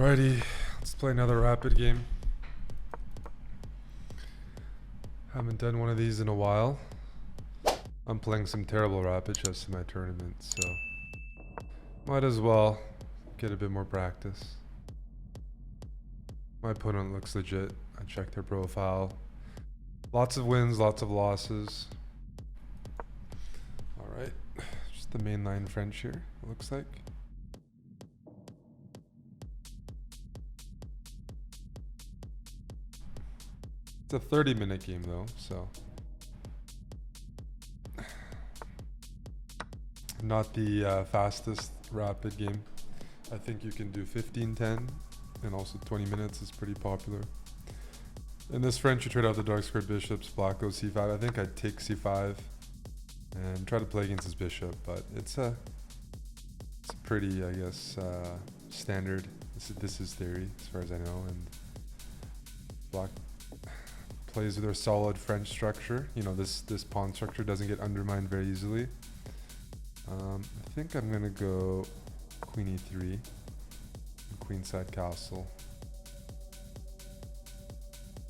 Alrighty, let's play another rapid game. Haven't done one of these in a while. I'm playing some terrible rapid chess in my tournament, so might as well get a bit more practice. My opponent looks legit. I checked their profile. Lots of wins, lots of losses. Alright, just the mainline French here, it looks like. It's a 30-minute game though, so not the fastest rapid game. I think you can do 15-10, and also 20 minutes is pretty popular. In this French, you trade out the dark squared bishops, black goes c5. I think I'd take c5 and try to play against his bishop, but it's a pretty, I guess, standard. This is theory as far as I know, and black plays with their solid French structure. You know, this pawn structure doesn't get undermined very easily. I think I'm gonna go queen e3, queenside castle.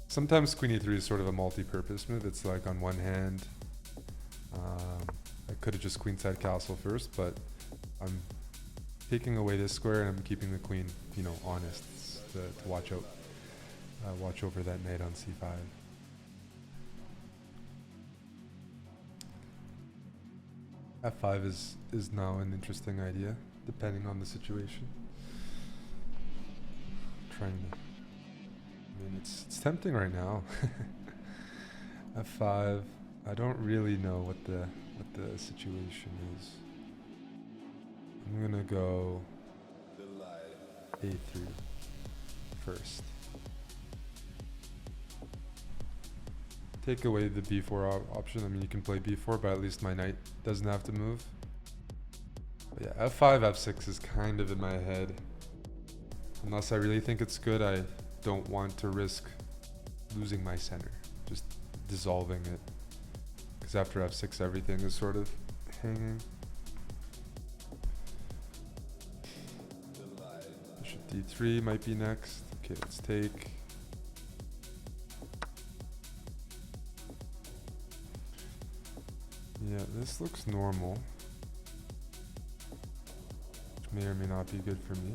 Sometimes queen e3 is sort of a multi-purpose move. It's like on one hand, I could have just queenside castle first, but I'm taking away this square and I'm keeping the queen, you know, honest to watch out, watch over that knight on c5. f5 is now an interesting idea, depending on the situation. Trying to, I mean, it's tempting right now. f5. I don't really know what the situation is. I'm gonna go a3 first. Take away the b4 option. I mean, you can play b4, but at least my knight doesn't have to move. But yeah, f5, f6 is kind of in my head. Unless I really think it's good, I don't want to risk losing my center, just dissolving it. Because after f6, everything is sort of hanging. Bishop d3 might be next. Okay, let's take. Yeah, this looks normal, which may or may not be good for me.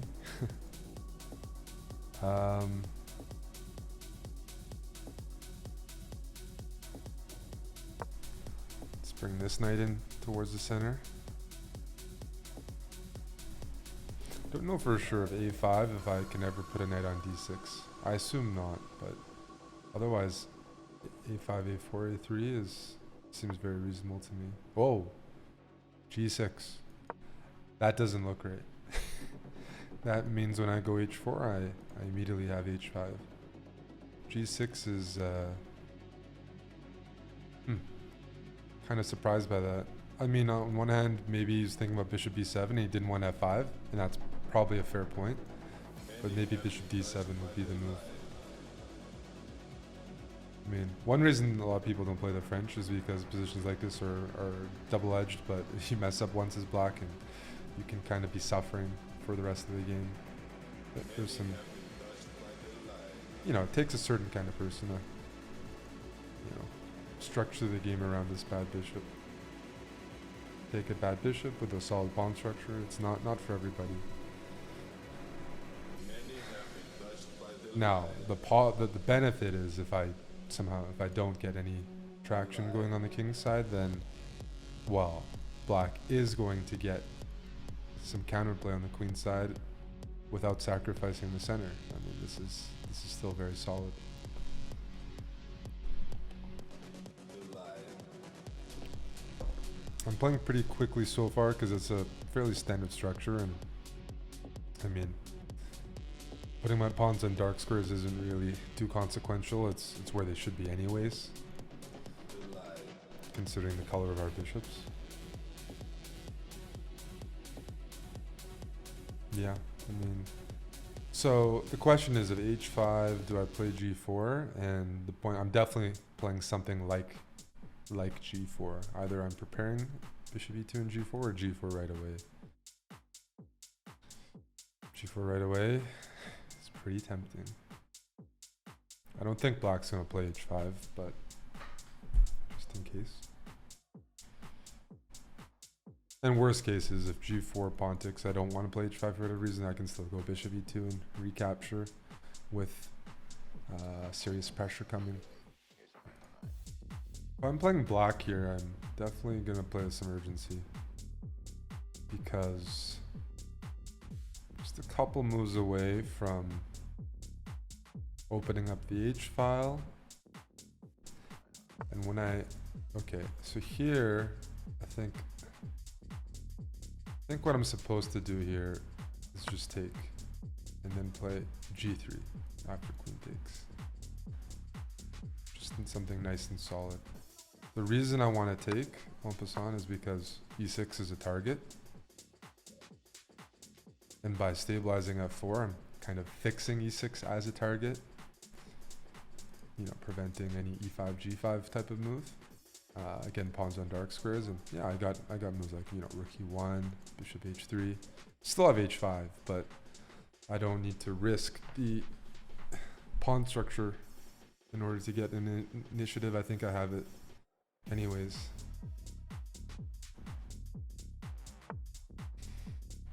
Let's bring this knight in towards the center. Don't know for sure of a5 if I can ever put a knight on d6. I assume not, but otherwise a5, a4, a3 seems very reasonable to me. Whoa, g6. That doesn't look right. That means when I go h4, I immediately have h5. g6 is kind of surprised by that. I mean, on one hand, maybe he's thinking about bishop b7 and he didn't want f5, and that's probably a fair point. But maybe bishop d7 would be the move. I mean, one reason a lot of people don't play the French is because positions like this are double-edged, but if you mess up once as black, and you can kind of be suffering for the rest of the game. But there's some, you know, it takes a certain kind of person to, you know, structure the game around this bad bishop. Take a bad bishop with a solid pawn structure. It's not for everybody. Now, the benefit is if I don't get any traction going on the king's side, then, well, black is going to get some counterplay on the queen's side without sacrificing the center. I mean, this is still very solid. I'm playing pretty quickly so far because it's a fairly standard structure, and I mean, putting my pawns on dark squares isn't really too consequential. It's where they should be anyways, considering the color of our bishops. Yeah, I mean, so the question is, at h5, do I play g4? And the point, I'm definitely playing something like g4. Either I'm preparing bishop e2 and g4, or g4 right away. g4 right away. pretty tempting. I don't think black's gonna play h5, but just in case. And worst case is if g4 pawn ticks, I don't want to play h5 for whatever reason, I can still go bishop e2 and recapture with serious pressure coming. If I'm playing black here, I'm definitely gonna play with some urgency, because just a couple moves away from opening up the H file. And when okay, so here, I think what I'm supposed to do here is just take and then play G3 after queen takes. Just in something nice and solid. The reason I want to take en passant is because E6 is a target. And by stabilizing F4, I'm kind of fixing E6 as a target. You know, preventing any E5, G5 type of move. Again, pawns on dark squares, and yeah, I got moves like, you know, rook E1, bishop H3. Still have H5, but I don't need to risk the pawn structure in order to get an initiative. I think I have it anyways.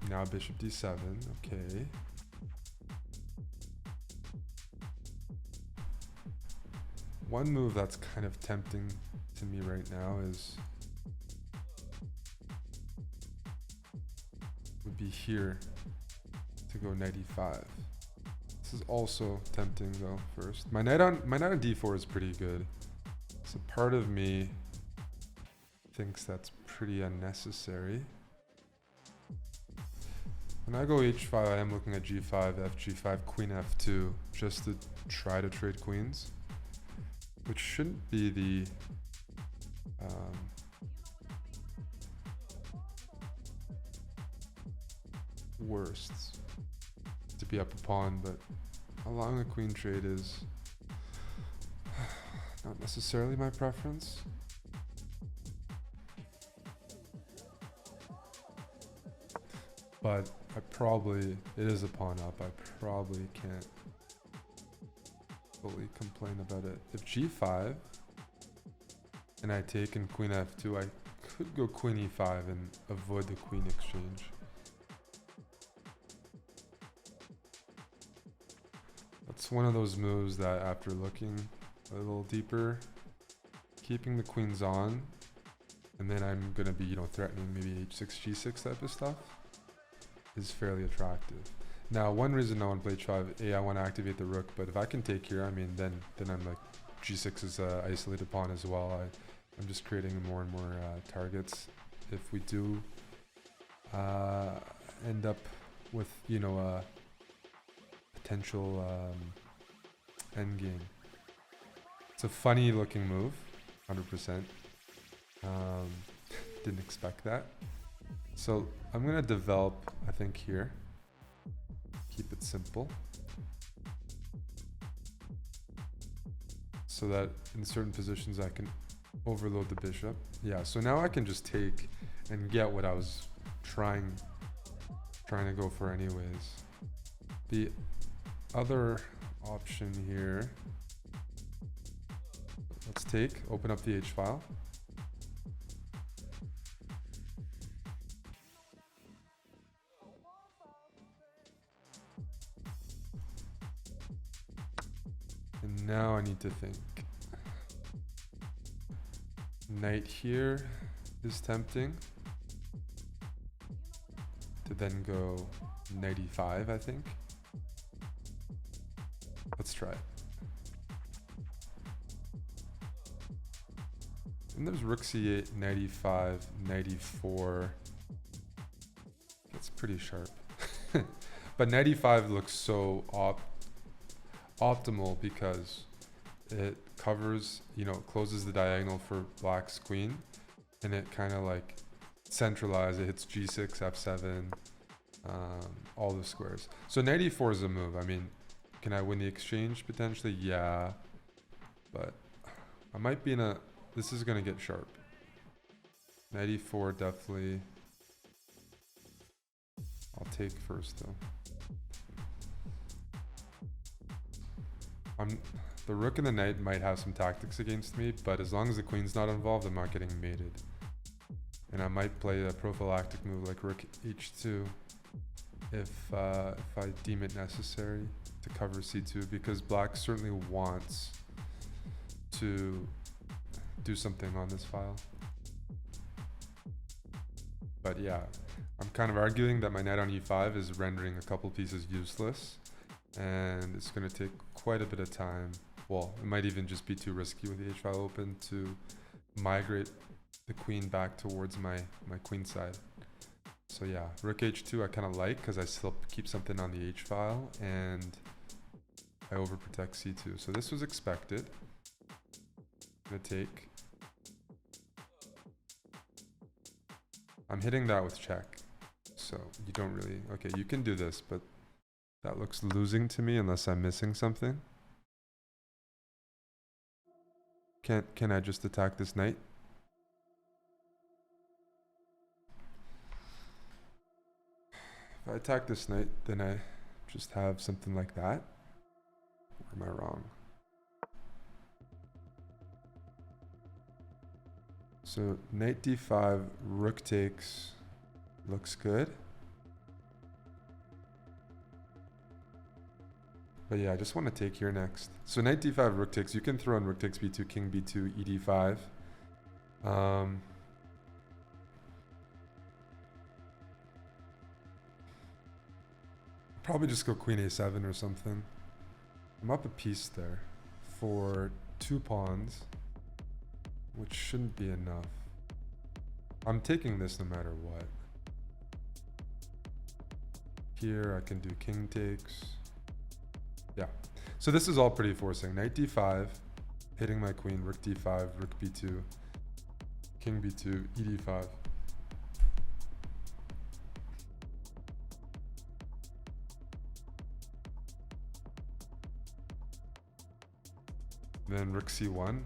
Now bishop D7, okay. One move that's kind of tempting to me right now would be here to go knight e5. This is also tempting though. First, my knight on d4 is pretty good. So part of me thinks that's pretty unnecessary. When I go h5, I am looking at g5, fg5, queen f2, just to try to trade queens, which shouldn't be the worst to be up a pawn, but allowing a queen trade is not necessarily my preference. But it is a pawn up. I probably can't fully complain about it. If g5 and I take in queen f2, I could go queen e5 and avoid the queen exchange. That's one of those moves that, after looking a little deeper, keeping the queens on, and then I'm gonna be, you know, threatening maybe h6, g6 type of stuff, is fairly attractive. Now, one reason I want to play h5, I want to activate the rook, but if I can take here, I mean, then I'm like, g6 is an isolated pawn as well. I'm just creating more and more targets. If we do end up with, you know, a potential endgame. It's a funny looking move, 100%. Didn't expect that. So I'm going to develop, I think, here. Keep it simple. So that in certain positions I can overload the bishop. Yeah, so now I can just take and get what I was trying to go for anyways. The other option here, let's take, open up the H file. And now I need to think. Knight here is tempting. To then go knight e5, I think. Let's try it. And there's rook c8, knight e5, knight e4. That's pretty sharp. But knight e5 looks so optimal because it covers, you know, closes the diagonal for black's queen, and it kind of like centralizes. It hits g6, f7, all the squares. So knight e4 is a move. I mean, can I win the exchange potentially? Yeah, but I might be in a, this is going to get sharp. Knight e4 definitely. I'll take first though. The rook and the knight might have some tactics against me, but as long as the queen's not involved, I'm not getting mated. And I might play a prophylactic move like rook h2 if I deem it necessary to cover c2, because black certainly wants to do something on this file. But yeah, I'm kind of arguing that my knight on e5 is rendering a couple pieces useless, and it's going to take quite a bit of time. Well, it might even just be too risky with the h file open to migrate the queen back towards my queen side. So yeah, rook h2 I kind of like because I still keep something on the h file and I overprotect c2. So this was expected. I'm gonna take. I'm hitting that with check. So you don't really, okay, you can do this, but that looks losing to me unless I'm missing something. Can I just attack this knight? If I attack this knight, then I just have something like that. Or am I wrong? So knight d5, rook takes, looks good. But yeah, I just want to take here next. So knight d5, rook takes. You can throw in rook takes b2, king b2, ed5. Probably just go queen a7 or something. I'm up a piece there for 2 pawns, which shouldn't be enough. I'm taking this no matter what. Here I can do king takes. Yeah, so this is all pretty forcing. Knight d5, hitting my queen, rook d5, rook b2, king b2, ed5. Then rook c1.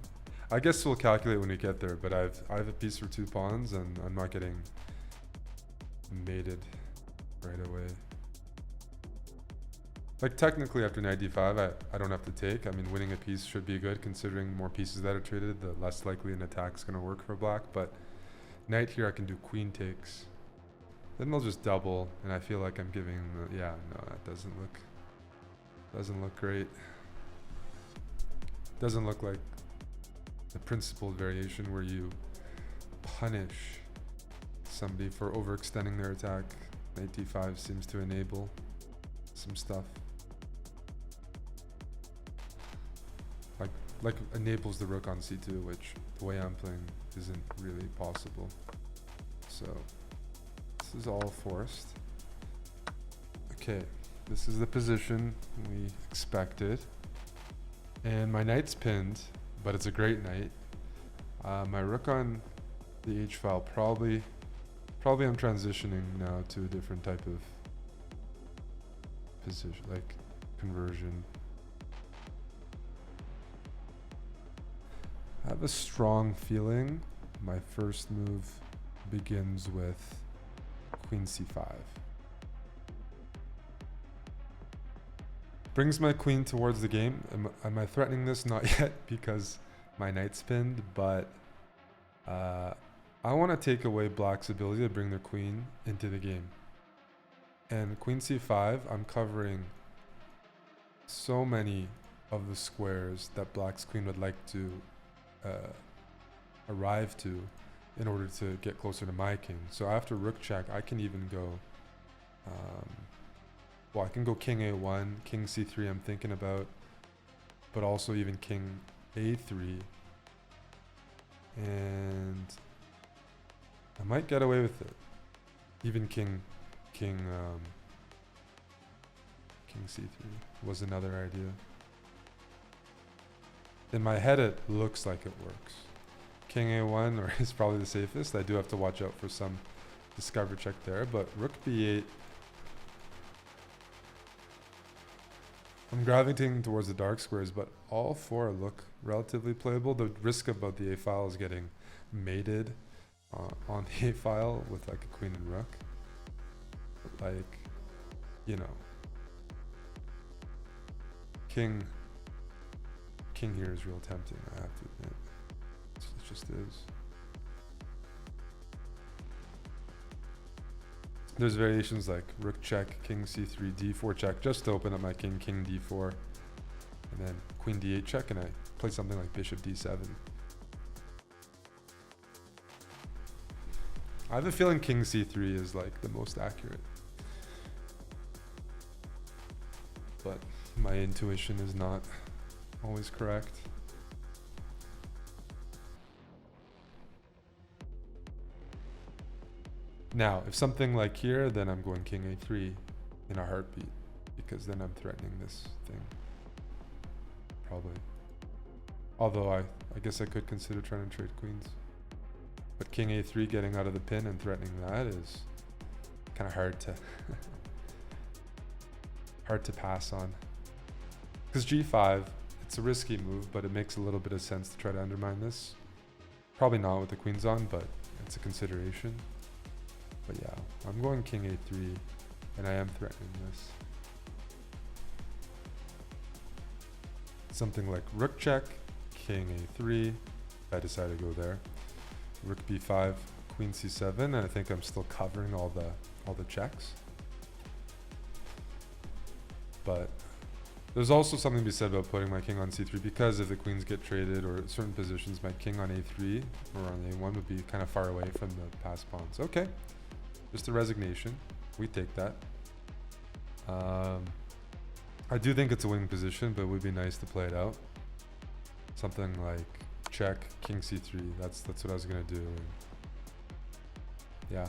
I guess we'll calculate when we get there, but I have a piece for 2 pawns and I'm not getting mated right away. Like technically after knight d5, I don't have to take. I mean, winning a piece should be good considering more pieces that are traded, the less likely an attack's gonna work for black. But knight here, I can do queen takes. Then they'll just double, and I feel like I'm giving the, yeah, no, that doesn't look great. Doesn't look like the principled variation where you punish somebody for overextending their attack. Knight d5 seems to enable some stuff. Like enables the rook on c2, which the way I'm playing isn't really possible. So this is all forced. Okay, this is the position we expected. And my knight's pinned, but it's a great knight. My rook on the h file, probably I'm transitioning now to a different type of position, like conversion. I have a strong feeling my first move begins with queen c5. Brings my queen towards the game. Am I threatening this? Not yet, because my knight's pinned, but I want to take away black's ability to bring their queen into the game. And queen c5, I'm covering so many of the squares that black's queen would like to arrive to in order to get closer to my king. So after rook check, I can even go, well, I can go king a1, king c3 I'm thinking about, but also even king a3. And I might get away with it. Even king c3 was another idea. In my head, it looks like it works. King a1 or is probably the safest. I do have to watch out for some discover check there, but rook b8. I'm gravitating towards the dark squares, but all 4 look relatively playable. The risk about the a file is getting mated on the a file with like a queen and rook. Like, you know, king king here is real tempting, I have to admit. It just is. There's variations like rook check, king c3, d4 check, just to open up my king, king d4, and then queen d8 check, and I play something like bishop d7. I have a feeling king c3 is like the most accurate, but my intuition is not always correct. Now, if something like here, then I'm going king a3 in a heartbeat, because then I'm threatening this thing. Probably. Although I guess I could consider trying to trade queens. But king a3 getting out of the pin and threatening that is kind of hard to hard to pass on. Because g5, it's a risky move, but it makes a little bit of sense to try to undermine this. Probably not with the queens on, but it's a consideration. But yeah, I'm going king a3, and I am threatening this. Something like rook check, king a3, I decide to go there. Rook b5, queen c7, and I think I'm still covering all the checks. But there's also something to be said about putting my king on c3, because if the queens get traded or certain positions, my king on a3 or on a1 would be kind of far away from the passed pawns. Okay. Just a resignation. We take that. I do think it's a winning position, but it would be nice to play it out. Something like check, king c3. That's what I was gonna do. And yeah,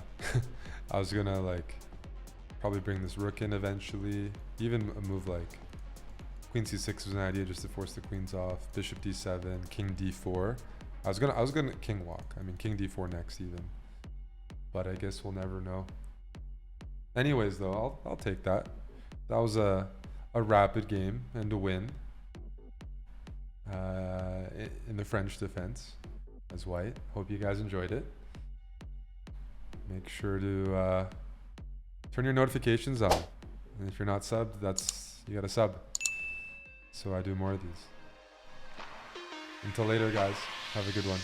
I was gonna like probably bring this rook in eventually. Even a move like queen c6 was an idea just to force the queens off. Bishop d7, king d4. I was gonna king walk. I mean king d4 next even. But I guess we'll never know. Anyways, though, I'll take that. That was a rapid game and a win in the French defense as white. Hope you guys enjoyed it. Make sure to turn your notifications on. And if you're not subbed, you gotta sub. So I do more of these. Until later, guys. Have a good one.